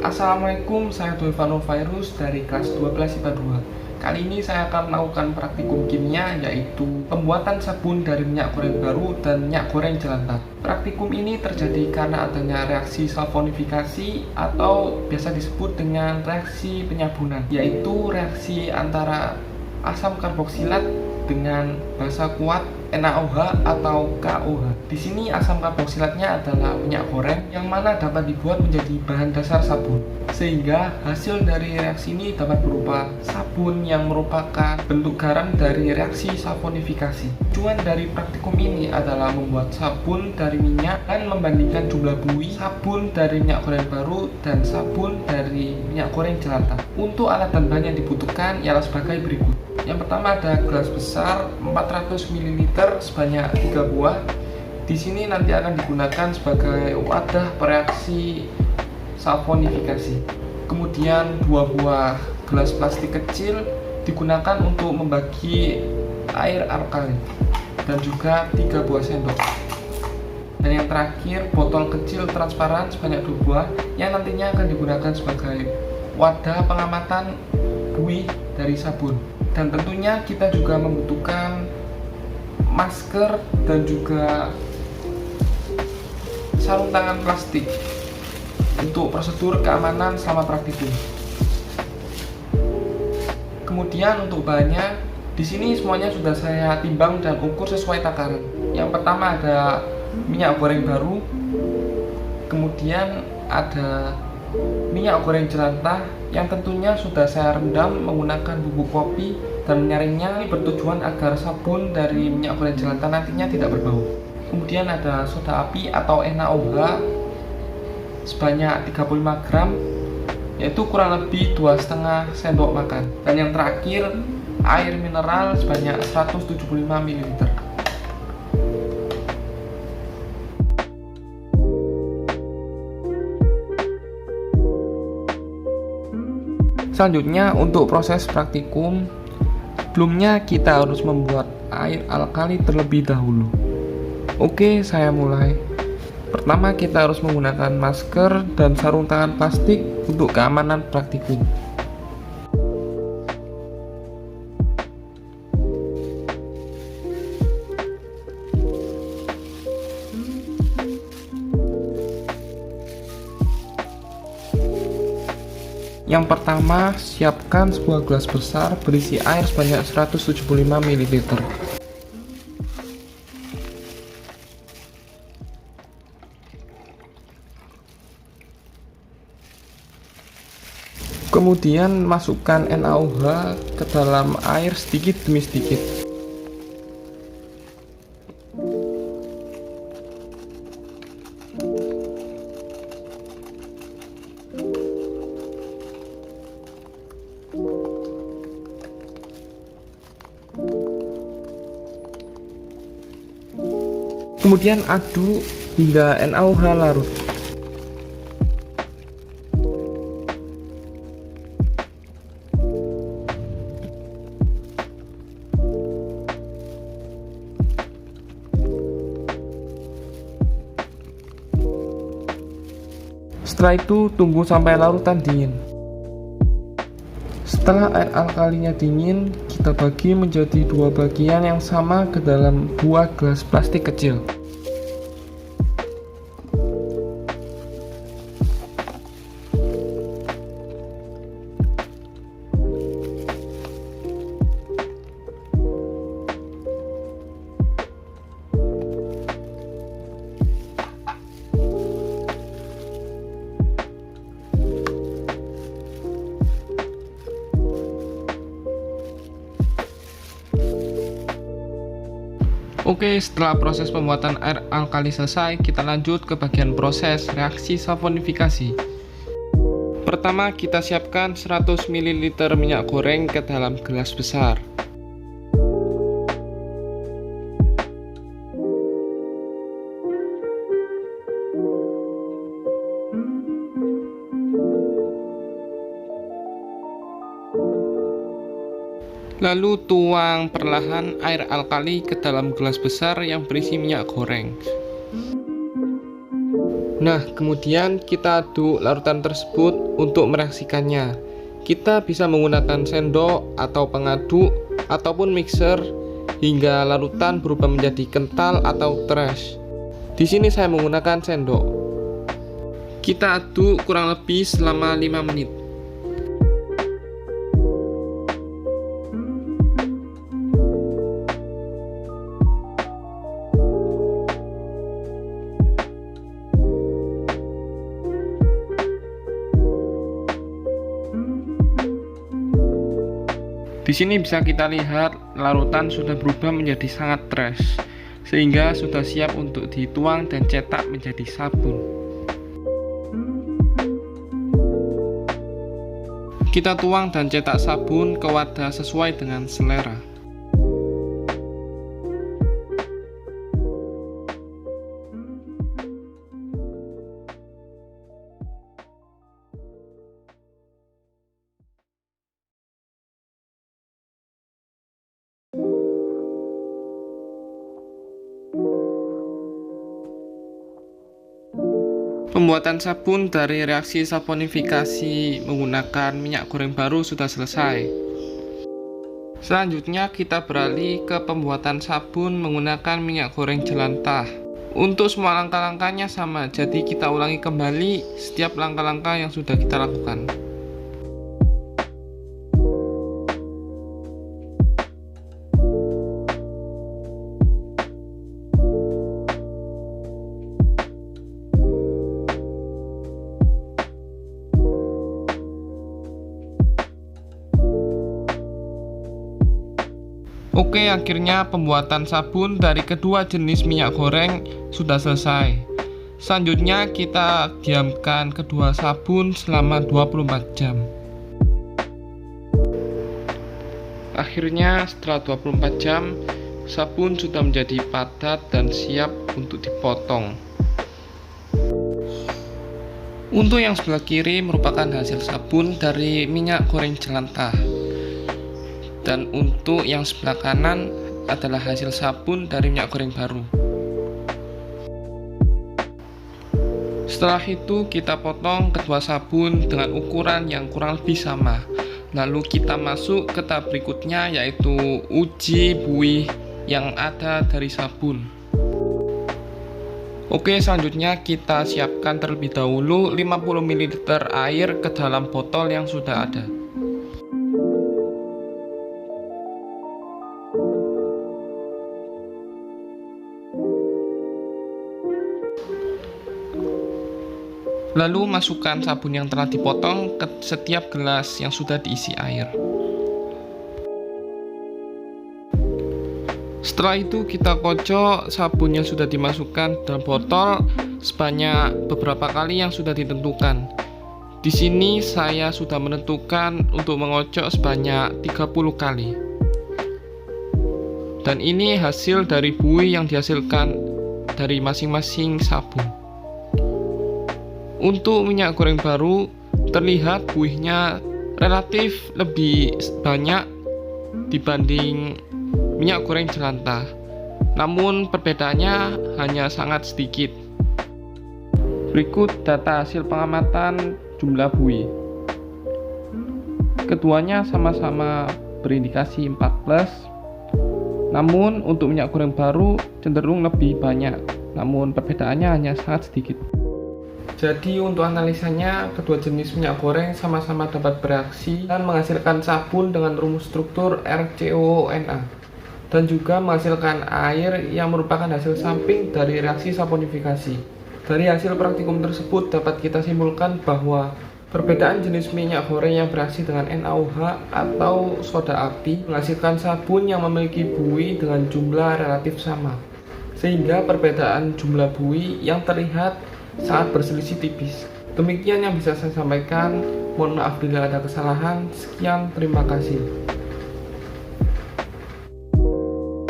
Assalamualaikum, saya Dolvano Virus dari kelas 12 IPA 2. Kali ini saya akan melakukan praktikum kimia, yaitu pembuatan sabun dari minyak goreng baru dan minyak goreng jelantah. Praktikum ini terjadi karena adanya reaksi sulfonifikasi atau biasa disebut dengan reaksi penyabunan, yaitu reaksi antara asam karboksilat dengan basa kuat NaOH atau KOH. Di sini asam karboksilatnya adalah minyak goreng yang mana dapat dibuat menjadi bahan dasar sabun. Sehingga hasil dari reaksi ini dapat berupa sabun yang merupakan bentuk garam dari reaksi sulfonifikasi. Tujuan dari praktikum ini adalah membuat sabun dari minyak dan membandingkan jumlah buih sabun dari minyak goreng baru dan sabun dari minyak goreng jelantah. Untuk alat dan bahan yang dibutuhkan ialah sebagai berikut. Yang pertama ada gelas besar 400 ml sebanyak 3 buah. Di sini nanti akan digunakan sebagai wadah pereaksi sulfonifikasi. Kemudian 2 buah gelas plastik kecil digunakan untuk membagi air alkali dan juga 3 buah sendok. Dan yang terakhir botol kecil transparan sebanyak 2 buah yang nantinya akan digunakan sebagai wadah pengamatan buih dari sabun. Dan tentunya kita juga membutuhkan masker dan juga sarung tangan plastik untuk prosedur keamanan selama praktikum. Kemudian untuk bahannya, di sini semuanya sudah saya timbang dan ukur sesuai takaran. Yang pertama ada minyak goreng baru, kemudian ada minyak goreng jelantah yang tentunya sudah saya rendam menggunakan bubuk kopi dan menyaringnya. Ini bertujuan agar sabun dari minyak goreng jelantah nantinya tidak berbau. Kemudian ada soda api atau NaOH sebanyak 35 gram, yaitu kurang lebih 2,5 sendok makan. Dan yang terakhir air mineral sebanyak 175 ml. Selanjutnya untuk proses praktikum, sebelumnya kita harus membuat air alkali terlebih dahulu. Oke, saya mulai. Pertama kita harus menggunakan masker dan sarung tangan plastik untuk keamanan praktikum. Yang pertama, siapkan sebuah gelas besar berisi air sebanyak 175 ml. Kemudian masukkan NaOH ke dalam air sedikit demi sedikit. Kemudian aduk hingga NaOH larut. Setelah itu tunggu sampai larutan dingin. Setelah air alkalinya dingin, kita bagi menjadi 2 bagian yang sama ke dalam buah gelas plastik kecil. Oke, setelah proses pembuatan air alkali selesai, kita lanjut ke bagian proses reaksi sulfonifikasi. Pertama, kita siapkan 100 ml minyak goreng ke dalam gelas besar. Lalu tuang perlahan air alkali ke dalam gelas besar yang berisi minyak goreng. Nah, kemudian kita aduk larutan tersebut untuk mereaksikannya. Kita bisa menggunakan sendok atau pengaduk ataupun mixer hingga larutan berubah menjadi kental atau trash. Di sini saya menggunakan sendok. Kita aduk kurang lebih selama 5 menit. Di sini bisa kita lihat larutan sudah berubah menjadi sangat trash, sehingga sudah siap untuk dituang dan cetak menjadi sabun. Kita tuang dan cetak sabun ke wadah sesuai dengan selera. Pembuatan sabun dari reaksi saponifikasi menggunakan minyak goreng baru sudah selesai. Selanjutnya kita beralih ke pembuatan sabun menggunakan minyak goreng jelantah. Untuk semua langkah-langkahnya sama, jadi kita ulangi kembali setiap langkah-langkah yang sudah kita lakukan. Oke, akhirnya pembuatan sabun dari kedua jenis minyak goreng sudah selesai. Selanjutnya kita diamkan kedua sabun selama 24 jam. Akhirnya setelah 24 jam, sabun sudah menjadi padat dan siap untuk dipotong. Untuk yang sebelah kiri merupakan hasil sabun dari minyak goreng jelantah. Dan untuk yang sebelah kanan adalah hasil sabun dari minyak goreng baru. Setelah itu kita potong kedua sabun dengan ukuran yang kurang lebih sama. Lalu kita masuk ke tahap berikutnya, yaitu uji buih yang ada dari sabun. Oke, selanjutnya kita siapkan terlebih dahulu 50 ml air ke dalam botol yang sudah ada. Lalu masukkan sabun yang telah dipotong ke setiap gelas yang sudah diisi air. Setelah itu kita kocok sabun yang sudah dimasukkan dalam botol sebanyak beberapa kali yang sudah ditentukan. Di sini saya sudah menentukan untuk mengocok sebanyak 30 kali. Dan ini hasil dari buih yang dihasilkan dari masing-masing sabun. Untuk minyak goreng baru, terlihat buihnya relatif lebih banyak dibanding minyak goreng jelantah. Namun perbedaannya hanya sangat sedikit. Berikut data hasil pengamatan jumlah buih. Keduanya sama-sama berindikasi 4+. Namun untuk minyak goreng baru cenderung lebih banyak. Namun perbedaannya hanya sangat sedikit. Jadi untuk analisanya, kedua jenis minyak goreng sama-sama dapat bereaksi dan menghasilkan sabun dengan rumus struktur RCOONA dan juga menghasilkan air yang merupakan hasil samping dari reaksi saponifikasi. Dari hasil praktikum tersebut dapat kita simpulkan bahwa perbedaan jenis minyak goreng yang bereaksi dengan NaOH atau soda api menghasilkan sabun yang memiliki buih dengan jumlah relatif sama, sehingga perbedaan jumlah buih yang terlihat sangat berselisih tipis. Demikian yang bisa saya sampaikan. Mohon maaf bila ada kesalahan. Sekian, terima kasih.